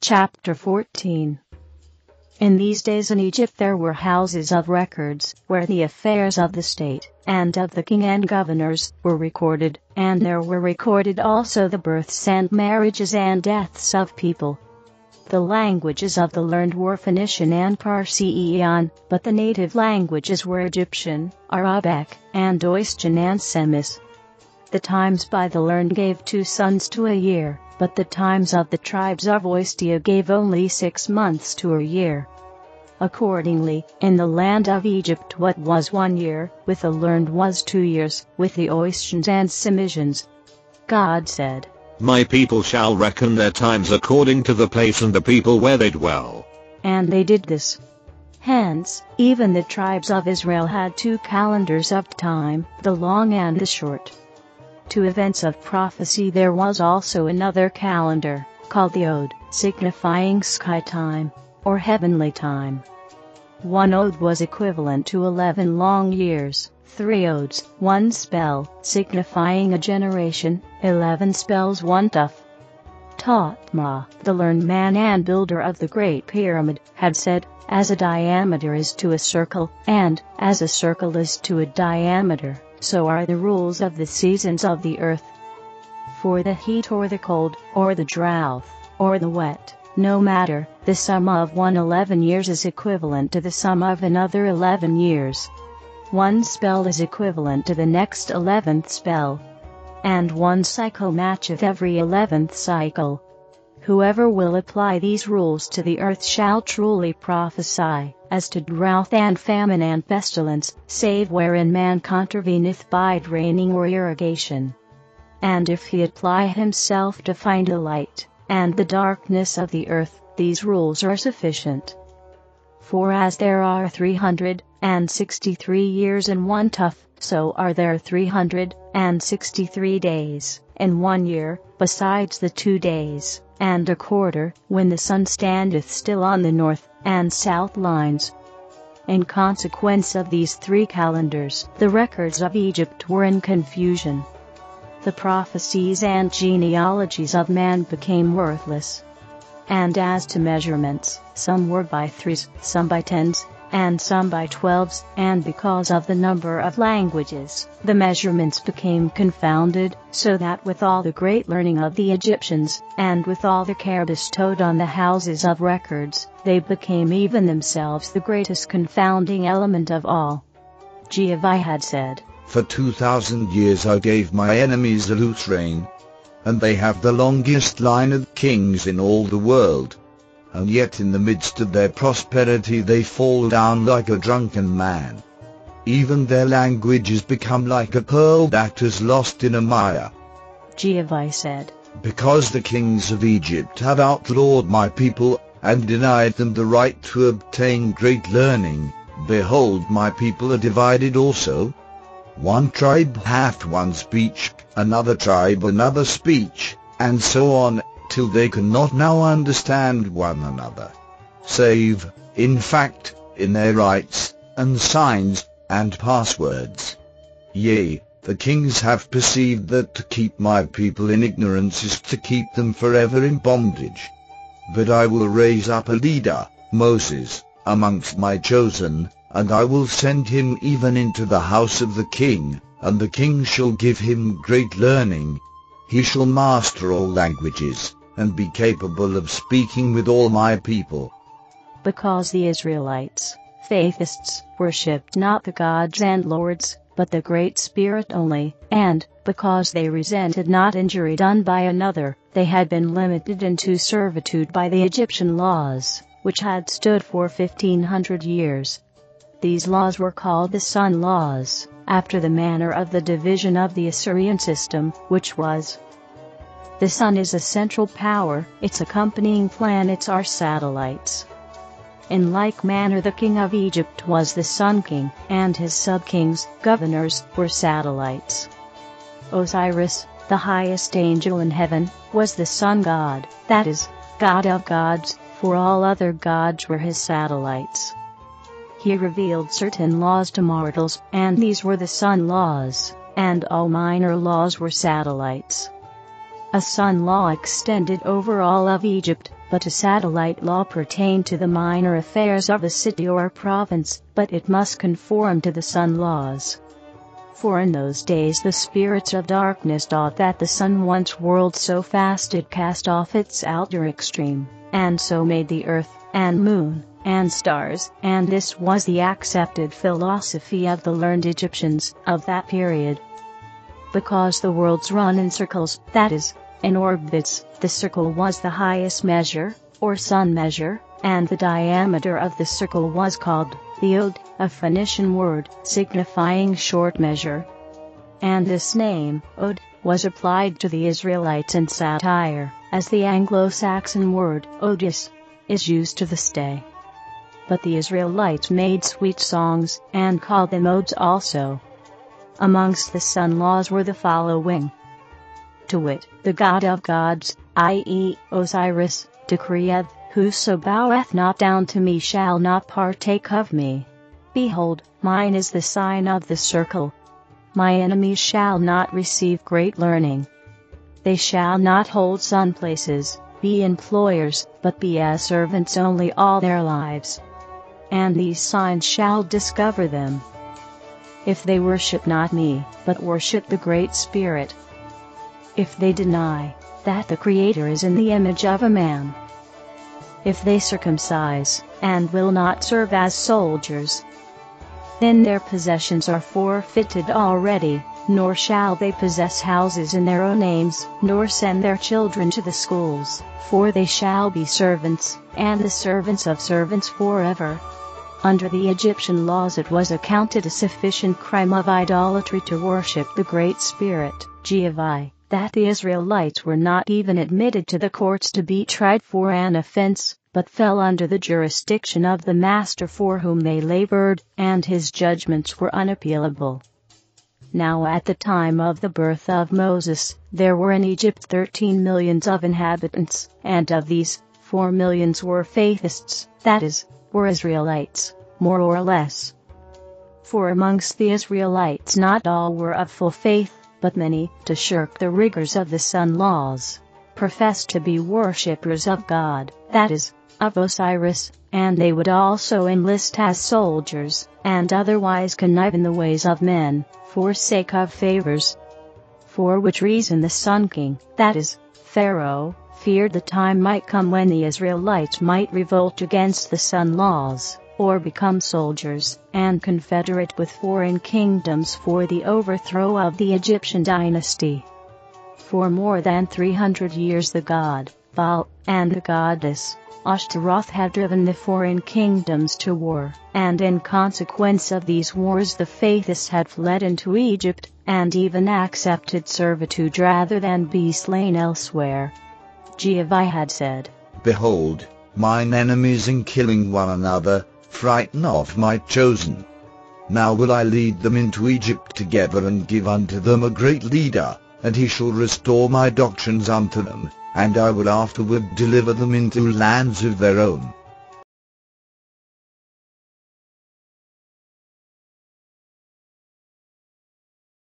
Chapter 14. In these days in Egypt there were houses of records, where the affairs of the state, and of the king and governors, were recorded, and there were recorded also the births and marriages and deaths of people. The languages of the learned were Phoenician and Parsian, but the native languages were Egyptian, Arabic, and Oestian and Semis. The times by the learned gave 2 sons to a year, but the times of the tribes of Oestia gave only 6 months to a year. Accordingly, in the land of Egypt what was 1 year, with the learned was 2 years, with the Oestians and Semisians. God said, "My people shall reckon their times according to the place and the people where they dwell." And they did this. Hence, even the tribes of Israel had 2 calendars of time, the long and the short. To events of prophecy there was also another calendar, called the Ode, signifying sky time, or heavenly time. 1 ode was equivalent to 11 long years, 3 odes, 1 spell, signifying a generation, 11 spells 1 tuf. Thutmose, the learned man and builder of the Great Pyramid, had said, "As a diameter is to a circle, and as a circle is to a diameter, so are the rules of the seasons of the earth. For the heat or the cold, or the drought, or the wet, no matter, the sum of 11 years is equivalent to the sum of another 11 years. 1 spell is equivalent to the next 11th spell. And 1 cycle matcheth every 11th cycle. Whoever will apply these rules to the earth shall truly prophesy, as to drought and famine and pestilence, save wherein man contraveneth by draining or irrigation. And if he apply himself to find the light, and the darkness of the earth, these rules are sufficient. For as there are 363 years in 1 tuf, so are there 363 days in 1 year, besides the 2 days and a quarter, when the sun standeth still on the north and south lines. In consequence of these 3 calendars, the records of Egypt were in confusion. The prophecies and genealogies of man became worthless. And as to measurements, some were by 3s, some by 10s, and some by 12s, and because of the number of languages, the measurements became confounded, so that with all the great learning of the Egyptians, and with all the care bestowed on the houses of records, they became even themselves the greatest confounding element of all. Jehovah had said, "For 2,000 years I gave my enemies a loose rein, and they have the longest line of kings in all the world. And yet in the midst of their prosperity they fall down like a drunken man. Even their language is become like a pearl that is lost in a mire." Jehovah said, "Because the kings of Egypt have outlawed my people, and denied them the right to obtain great learning, behold, my people are divided also. 1 tribe hath 1 speech, another tribe another speech, and so on, till they cannot now understand one another, save, in fact, in their rites, and signs, and passwords. Yea, the kings have perceived that to keep my people in ignorance is to keep them forever in bondage. But I will raise up a leader, Moses, amongst my chosen, and I will send him even into the house of the king, and the king shall give him great learning. He shall master all languages, and be capable of speaking with all my people." Because the Israelites, faithists, worshipped not the gods and lords, but the Great Spirit only, and, because they resented not injury done by another, they had been limited into servitude by the Egyptian laws, which had stood for 1500 years. These laws were called the Sun Laws, after the manner of the division of the Assyrian system, which was: the sun is a central power, its accompanying planets are satellites. In like manner the king of Egypt was the sun king, and his sub-kings, governors, were satellites. Osiris, the highest angel in heaven, was the sun god, that is, god of gods, for all other gods were his satellites. He revealed certain laws to mortals, and these were the sun laws, and all minor laws were satellites. A sun law extended over all of Egypt, but a satellite law pertained to the minor affairs of a city or province, but it must conform to the sun laws. For in those days the spirits of darkness thought that the sun once whirled so fast it cast off its outer extreme, and so made the earth, and moon, and stars, and this was the accepted philosophy of the learned Egyptians of that period. Because the worlds run in circles, that is, in orbits, the circle was the highest measure, or sun measure, and the diameter of the circle was called the Od, a Phoenician word signifying short measure. And this name, Od, was applied to the Israelites in satire, as the Anglo-Saxon word odious is used to this day. But the Israelites made sweet songs, and called them odes also. Amongst the sun laws were the following. To wit, the god of gods, i.e., Osiris, decreeth, whoso boweth not down to me shall not partake of me. Behold, mine is the sign of the circle. My enemies shall not receive great learning. They shall not hold sun places, be employers, but be as servants only all their lives. And these signs shall discover them. If they worship not me, but worship the Great Spirit. If they deny that the Creator is in the image of a man. If they circumcise, and will not serve as soldiers, then their possessions are forfeited already, nor shall they possess houses in their own names, nor send their children to the schools, for they shall be servants, and the servants of servants forever. Under the Egyptian laws it was accounted a sufficient crime of idolatry to worship the Great Spirit, Jehovah, that the Israelites were not even admitted to the courts to be tried for an offense, but fell under the jurisdiction of the master for whom they labored, and his judgments were unappealable. Now at the time of the birth of Moses, there were in Egypt 13 millions of inhabitants, and of these, 4 millions were faithists, that is, were Israelites, more or less. For amongst the Israelites not all were of full faith, but many, to shirk the rigors of the sun laws, professed to be worshippers of God, that is, of Osiris, and they would also enlist as soldiers, and otherwise connive in the ways of men, for sake of favors. For which reason the Sun King, that is, Pharaoh, feared the time might come when the Israelites might revolt against the sun laws, or become soldiers, and confederate with foreign kingdoms for the overthrow of the Egyptian dynasty. For more than 300 years the god, Baal, and the goddess, Ashtaroth had driven the foreign kingdoms to war, and in consequence of these wars the faithists had fled into Egypt, and even accepted servitude rather than be slain elsewhere. Jehovah had said, Behold, mine enemies in killing one another, frighten not my chosen. Now will I lead them into Egypt together and give unto them a great leader, and he shall restore my doctrines unto them, and I will afterward deliver them into lands of their own.